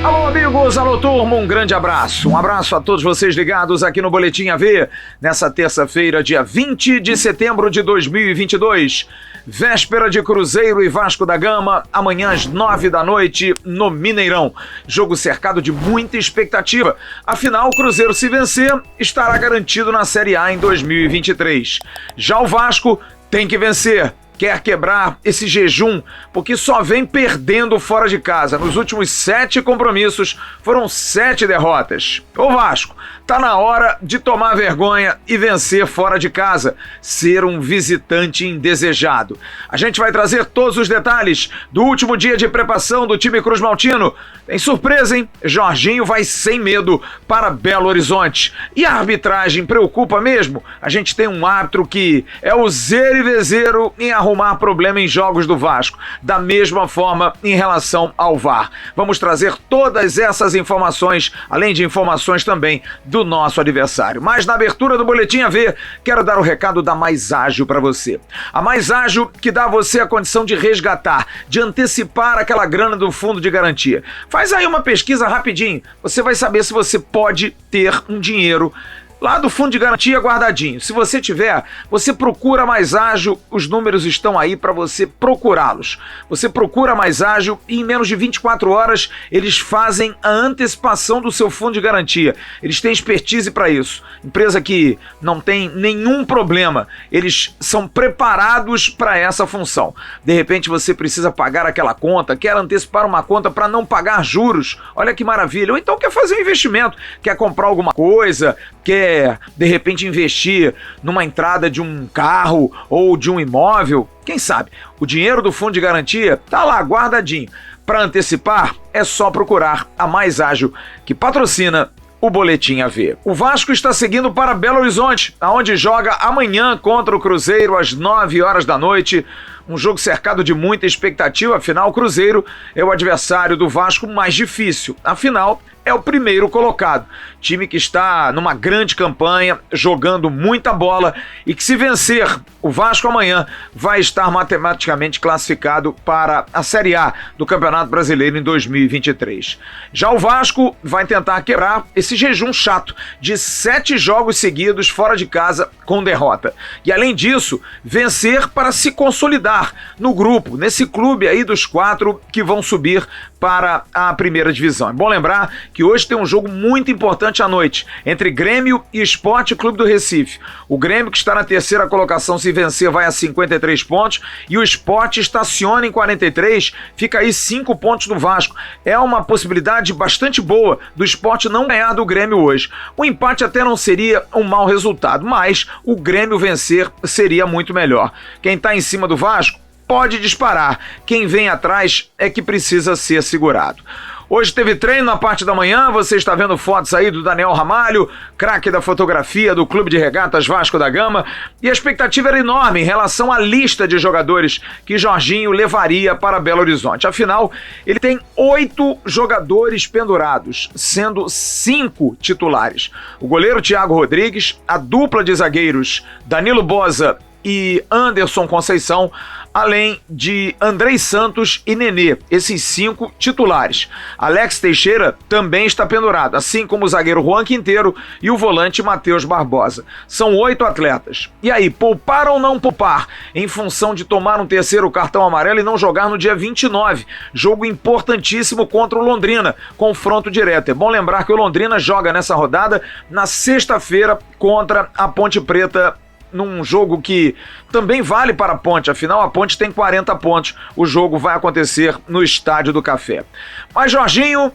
Alô, amigos, alô, turma, um grande abraço. Um abraço a todos vocês ligados aqui no Boletim AV, nessa terça-feira, dia 20 de setembro de 2022. Véspera de Cruzeiro e Vasco da Gama, amanhã às 9 da noite, no Mineirão. Jogo cercado de muita expectativa. Afinal, o Cruzeiro, se vencer, estará garantido na Série A em 2023. Já o Vasco tem que vencer. Quer quebrar esse jejum, porque só vem perdendo fora de casa. Nos últimos 7 compromissos, foram 7 derrotas. Ô Vasco, tá na hora de tomar vergonha e vencer fora de casa, ser um visitante indesejado. A gente vai trazer todos os detalhes do último dia de preparação do time Cruz Maltino. Tem surpresa, hein? Jorginho vai sem medo para Belo Horizonte. E a arbitragem preocupa mesmo? A gente tem um árbitro que é o zero e vezeiro em arrumar problema em jogos do Vasco, da mesma forma em relação ao VAR. Vamos trazer todas essas informações, além de informações também do nosso adversário. Mas na abertura do Boletim AV, quero dar o recado da Mais Ágil para você. A Mais Ágil que dá a você a condição de resgatar, de antecipar aquela grana do fundo de garantia. Faz aí uma pesquisa rapidinho, você vai saber se você pode ter um dinheiro lá do fundo de garantia guardadinho. Se você tiver, você procura Mais Ágil, os números estão aí para você procurá-los. Você procura Mais Ágil e em menos de 24 horas eles fazem a antecipação do seu fundo de garantia. Eles têm expertise para isso. Empresa que não tem nenhum problema, eles são preparados para essa função. De repente você precisa pagar aquela conta, quer antecipar uma conta para não pagar juros, olha que maravilha. Ou então quer fazer um investimento, quer comprar alguma coisa, quer de repente investir numa entrada de um carro ou de um imóvel, quem sabe? O dinheiro do fundo de garantia tá lá guardadinho. Para antecipar, é só procurar a Mais Ágil, que patrocina o Boletim AV. O Vasco está seguindo para Belo Horizonte, aonde joga amanhã contra o Cruzeiro às 9 horas da noite. Um jogo cercado de muita expectativa, afinal o Cruzeiro é o adversário do Vasco mais difícil. Afinal, é o primeiro colocado. Time que está numa grande campanha, jogando muita bola e que se vencer o Vasco amanhã vai estar matematicamente classificado para a Série A do Campeonato Brasileiro em 2023. Já o Vasco vai tentar quebrar esse jejum chato de 7 jogos seguidos fora de casa com derrota. E além disso, vencer para se consolidar no grupo, nesse clube aí dos 4 que vão subir para a primeira divisão. É bom lembrar que hoje tem um jogo muito importante à noite, entre Grêmio e Sport Clube do Recife. O Grêmio, que está na terceira colocação, se vencer vai a 53 pontos, e o Sport estaciona em 43, fica aí 5 pontos do Vasco. É uma possibilidade bastante boa do Sport não ganhar do Grêmio hoje. O empate até não seria um mau resultado, mas o Grêmio vencer seria muito melhor. Quem está em cima do Vasco pode disparar, quem vem atrás é que precisa ser segurado. Hoje teve treino na parte da manhã, você está vendo fotos aí do Daniel Ramalho, craque da fotografia do Clube de Regatas Vasco da Gama, e a expectativa era enorme em relação à lista de jogadores que Jorginho levaria para Belo Horizonte. Afinal, ele tem 8 jogadores pendurados, sendo 5 titulares. O goleiro Thiago Rodrigues, a dupla de zagueiros Danilo Boza e Anderson Conceição, além de Andrei Santos e Nenê, esses 5 titulares. Alex Teixeira também está pendurado, assim como o zagueiro Juan Quinteiro e o volante Matheus Barbosa. São 8 atletas. E aí, poupar ou não poupar? Em função de tomar um terceiro cartão amarelo e não jogar no dia 29, jogo importantíssimo contra o Londrina, confronto direto. É bom lembrar que o Londrina joga nessa rodada na sexta-feira contra a Ponte Preta, num jogo que também vale para a Ponte, afinal a Ponte tem 40 pontos, o jogo vai acontecer no Estádio do Café. Mas Jorginho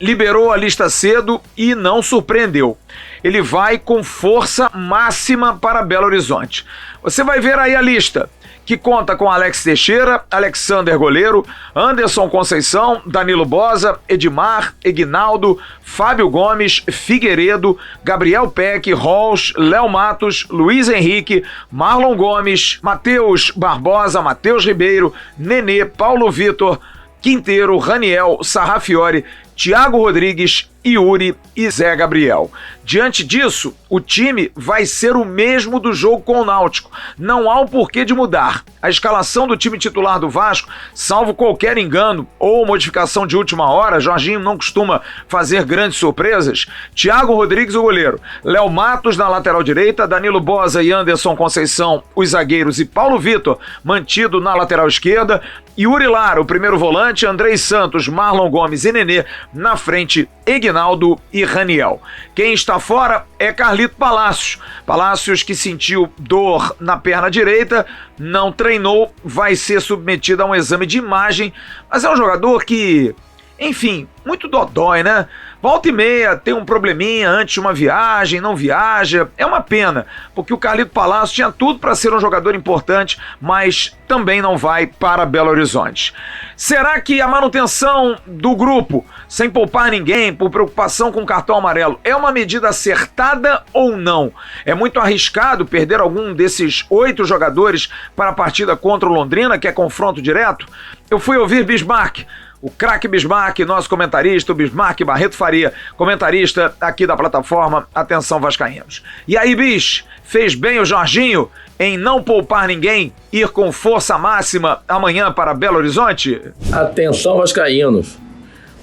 liberou a lista cedo e não surpreendeu. Ele vai com força máxima para Belo Horizonte. Você vai ver aí a lista, que conta com Alex Teixeira, Alexander Goleiro, Anderson Conceição, Danilo Boza, Edmar, Egnaldo, Fábio Gomes, Figueiredo, Gabriel Peck, Rolls, Léo Matos, Luiz Henrique, Marlon Gomes, Matheus Barbosa, Matheus Ribeiro, Nenê, Paulo Vitor, Quinteiro, Raniel, Sarrafiore, Thiago Rodrigues, Yuri e Zé Gabriel. Diante disso, o time vai ser o mesmo do jogo com o Náutico. Não há um porquê de mudar. A escalação do time titular do Vasco, salvo qualquer engano ou modificação de última hora, Jorginho não costuma fazer grandes surpresas. Thiago Rodrigues, o goleiro. Léo Matos na lateral direita, Danilo Boza e Anderson Conceição, os zagueiros, e Paulo Vitor, mantido na lateral esquerda. Yuri Lara, o primeiro volante, Andrei Santos, Marlon Gomes e Nenê, na frente, Ignaldo e Raniel. Quem está fora é Carlito Palácios. Palácios, que sentiu dor na perna direita, não treinou, vai ser submetido a um exame de imagem, mas é um jogador que, enfim, muito dodói, né? Volta e meia tem um probleminha antes de uma viagem, não viaja. É uma pena, porque o Carlito Palácio tinha tudo para ser um jogador importante, mas também não vai para Belo Horizonte. Será que a manutenção do grupo, sem poupar ninguém, por preocupação com o cartão amarelo, é uma medida acertada ou não? É muito arriscado perder algum desses 8 jogadores para a partida contra o Londrina, que é confronto direto? Eu fui ouvir Bismarck, o craque Bismarck, nosso comentarista, o Bismarck Barreto Faria, comentarista aqui da plataforma Atenção Vascaínos. E aí, Bis, fez bem o Jorginho em não poupar ninguém, ir com força máxima amanhã para Belo Horizonte? Atenção Vascaínos.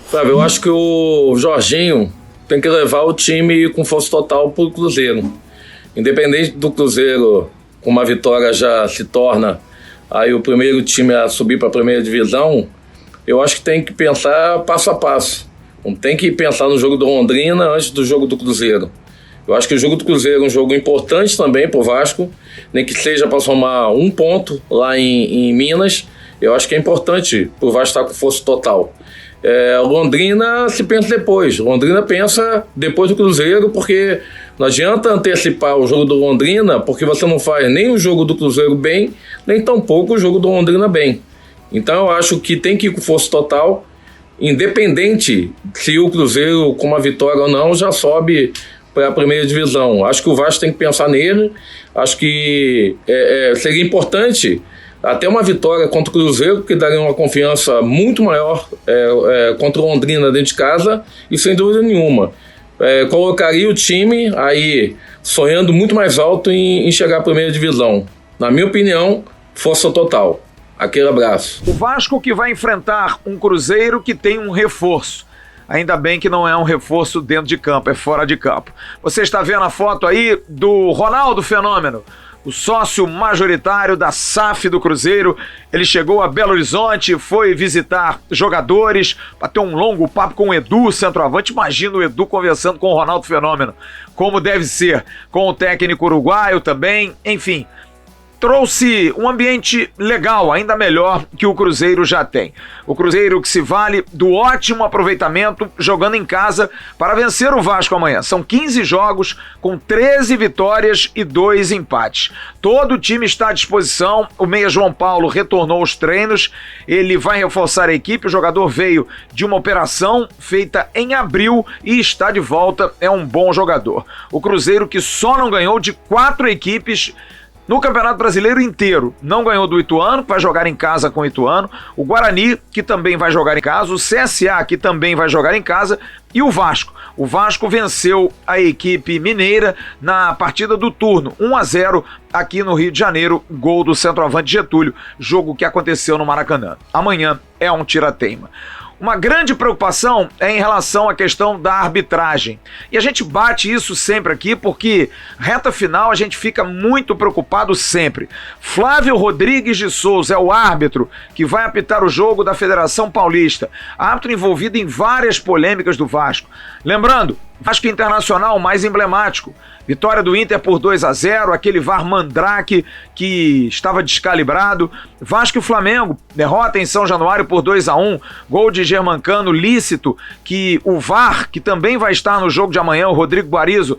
Sabe, eu acho que o Jorginho tem que levar o time com força total para o Cruzeiro. Independente do Cruzeiro, com uma vitória já se torna aí o primeiro time a subir para a primeira divisão. Eu acho que tem que pensar passo a passo. Não tem que pensar no jogo do Londrina antes do jogo do Cruzeiro. Eu acho que o jogo do Cruzeiro é um jogo importante também para o Vasco, nem que seja para somar um ponto lá em Minas. Eu acho que é importante para o Vasco estar com força total. Londrina se pensa depois. Londrina pensa depois do Cruzeiro, porque não adianta antecipar o jogo do Londrina, porque você não faz nem o jogo do Cruzeiro bem, nem tampouco o jogo do Londrina bem. Então eu acho que tem que ir com força total, independente se o Cruzeiro com uma vitória ou não já sobe para a primeira divisão. Acho que o Vasco tem que pensar nele. Acho que seria importante até uma vitória contra o Cruzeiro, que daria uma confiança muito maior contra o Londrina dentro de casa, e sem dúvida nenhuma colocaria o time aí sonhando muito mais alto em chegar à primeira divisão. Na minha opinião, força total. Aquele abraço. O Vasco que vai enfrentar um Cruzeiro que tem um reforço. Ainda bem que não é um reforço dentro de campo, é fora de campo. Você está vendo a foto aí do Ronaldo Fenômeno, o sócio majoritário da SAF do Cruzeiro. Ele chegou a Belo Horizonte, foi visitar jogadores, bateu um longo papo com o Edu, centroavante. Imagina o Edu conversando com o Ronaldo Fenômeno, como deve ser, com o técnico uruguaio também, enfim. Trouxe um ambiente legal, ainda melhor que o Cruzeiro já tem. O Cruzeiro que se vale do ótimo aproveitamento jogando em casa para vencer o Vasco amanhã. São 15 jogos com 13 vitórias e 2 empates. Todo o time está à disposição. O meia João Paulo retornou aos treinos. Ele vai reforçar a equipe. O jogador veio de uma operação feita em abril e está de volta. É um bom jogador. O Cruzeiro que só não ganhou de 4 equipes no Campeonato Brasileiro inteiro. Não ganhou do Ituano, que vai jogar em casa com o Ituano, o Guarani, que também vai jogar em casa, o CSA, que também vai jogar em casa, e o Vasco. O Vasco venceu a equipe mineira na partida do turno, 1-0 aqui no Rio de Janeiro, gol do centroavante Getúlio, jogo que aconteceu no Maracanã. Amanhã é um tira-teima. Uma grande preocupação é em relação à questão da arbitragem. E a gente bate isso sempre aqui porque reta final a gente fica muito preocupado sempre. Flávio Rodrigues de Souza é o árbitro que vai apitar o jogo da Federação Paulista. Árbitro envolvido em várias polêmicas do Vasco. Lembrando, Vasco Internacional mais emblemático. Vitória do Inter por 2-0, aquele VAR Mandrake que estava descalibrado. Vasco e Flamengo, derrota em São Januário por 2-1, gol de Germancano lícito, que o VAR, que também vai estar no jogo de amanhã, o Rodrigo Guarizo,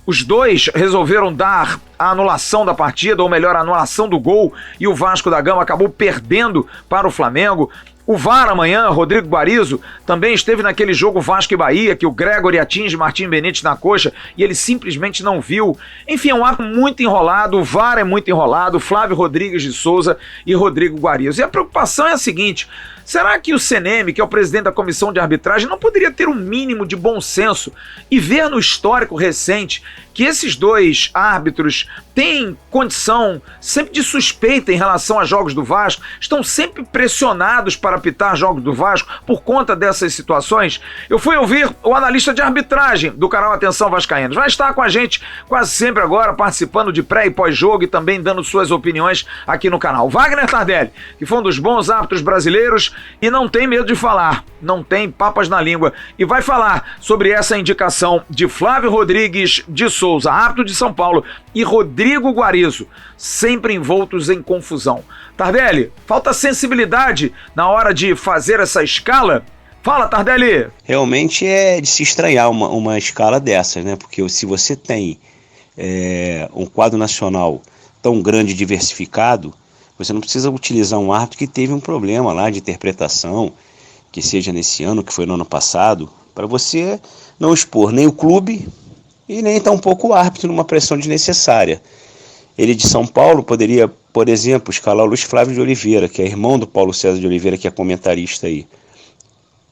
os dois resolveram dar a anulação da partida, ou melhor, a anulação do gol, e o Vasco da Gama acabou perdendo para o Flamengo. O VAR amanhã, Rodrigo Guarizo, também esteve naquele jogo Vasco e Bahia, que o Gregory atinge Martim Benítez na coxa e ele simplesmente não viu. Enfim, é um ato muito enrolado, o VAR é muito enrolado, Flávio Rodrigues de Souza e Rodrigo Guarizo. E a preocupação é a seguinte: será que o CNM, que é o presidente da comissão de arbitragem, não poderia ter um mínimo de bom senso e ver no histórico recente que esses dois árbitros têm condição sempre de suspeita em relação a jogos do Vasco, estão sempre pressionados para apitar jogos do Vasco por conta dessas situações? Eu fui ouvir o analista de arbitragem do canal Atenção Vascaínos. Vai estar com a gente quase sempre agora, participando de pré e pós-jogo e também dando suas opiniões aqui no canal. Wagner Tardelli, que foi um dos bons árbitros brasileiros e não tem medo de falar, não tem papas na língua, e vai falar sobre essa indicação de Flávio Rodrigues de Souza, árbitro de São Paulo, e Rodrigo Guarizo, sempre envoltos em confusão. Tardelli, falta sensibilidade na hora de fazer essa escala? Fala, Tardelli! Realmente é de se estranhar uma escala dessas, né? Porque se você tem um quadro nacional tão grande e diversificado, você não precisa utilizar um árbitro que teve um problema lá de interpretação, que seja nesse ano, que foi no ano passado, para você não expor nem o clube e nem tampouco o árbitro numa pressão desnecessária. Ele de São Paulo poderia, por exemplo, escalar o Luiz Flávio de Oliveira, que é irmão do Paulo César de Oliveira, que é comentarista aí.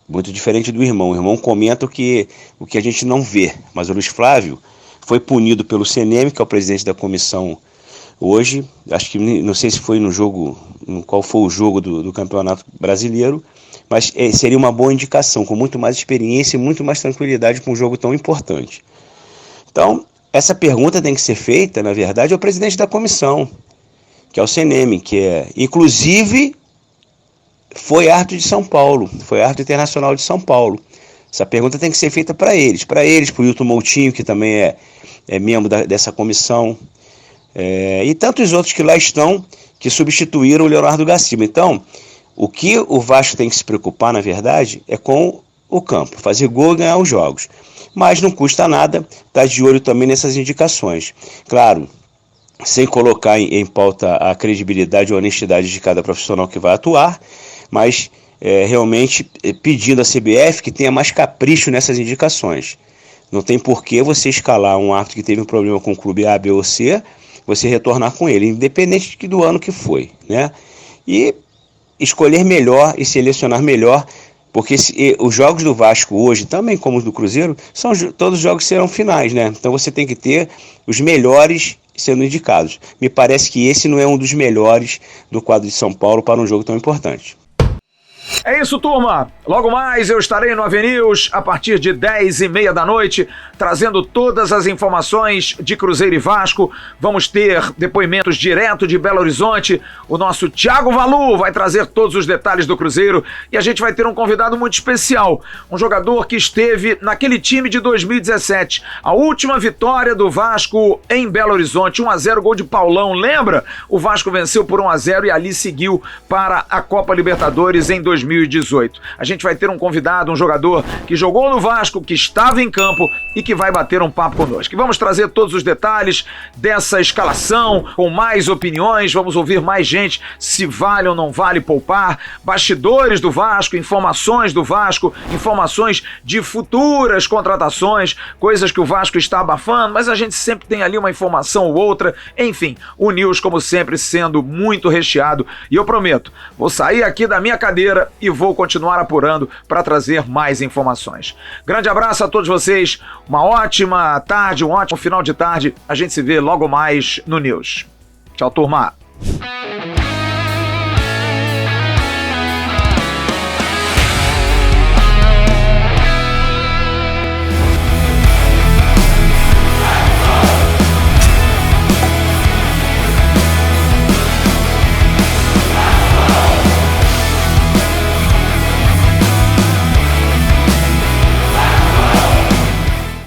Muito diferente do irmão. O irmão comenta o que a gente não vê, mas o Luiz Flávio foi punido pelo CNM, que é o presidente da comissão hoje, acho que não sei se foi qual foi o jogo do Campeonato Brasileiro, mas seria uma boa indicação, com muito mais experiência e muito mais tranquilidade para um jogo tão importante. Então, essa pergunta tem que ser feita, na verdade, ao presidente da comissão, que é o CNM, que inclusive foi árbitro de São Paulo, foi árbitro internacional de São Paulo. Essa pergunta tem que ser feita para eles, para o Hilton Moutinho, que também é membro dessa comissão, e tantos outros que lá estão, que substituíram o Leonardo Gaciba. Então, o que o Vasco tem que se preocupar, na verdade, é com o campo, fazer gol e ganhar os jogos. Mas não custa nada estar de olho também nessas indicações. Claro, sem colocar em pauta a credibilidade e a honestidade de cada profissional que vai atuar, mas realmente pedindo à CBF que tenha mais capricho nessas indicações. Não tem por que você escalar um árbitro que teve um problema com o clube A, B ou C, você retornar com ele, independente do ano que foi, né? E escolher melhor e selecionar melhor, porque os jogos do Vasco hoje, também como os do Cruzeiro, todos os jogos serão finais, né? Então você tem que ter os melhores sendo indicados. Me parece que esse não é um dos melhores do quadro de São Paulo para um jogo tão importante. É isso, turma. Logo mais eu estarei no AVNews a partir de 10h30 da noite, trazendo todas as informações de Cruzeiro e Vasco. Vamos ter depoimentos direto de Belo Horizonte. O nosso Thiago Valu vai trazer todos os detalhes do Cruzeiro e a gente vai ter um convidado muito especial, um jogador que esteve naquele time de 2017. A última vitória do Vasco em Belo Horizonte, 1-0, gol de Paulão, lembra? O Vasco venceu por 1-0 e ali seguiu para a Copa Libertadores em 2018. A gente vai ter um convidado, um jogador que jogou no Vasco, que estava em campo e que vai bater um papo conosco. E vamos trazer todos os detalhes dessa escalação, com mais opiniões, vamos ouvir mais gente, se vale ou não vale poupar, bastidores do Vasco, informações do Vasco, informações de futuras contratações, coisas que o Vasco está abafando, mas a gente sempre tem ali uma informação ou outra. Enfim, o News, como sempre, sendo muito recheado. E eu prometo, vou sair aqui da minha cadeira e vou continuar apurando para trazer mais informações. Grande abraço a todos vocês, uma ótima tarde, um ótimo final de tarde. A gente se vê logo mais no News. Tchau, turma!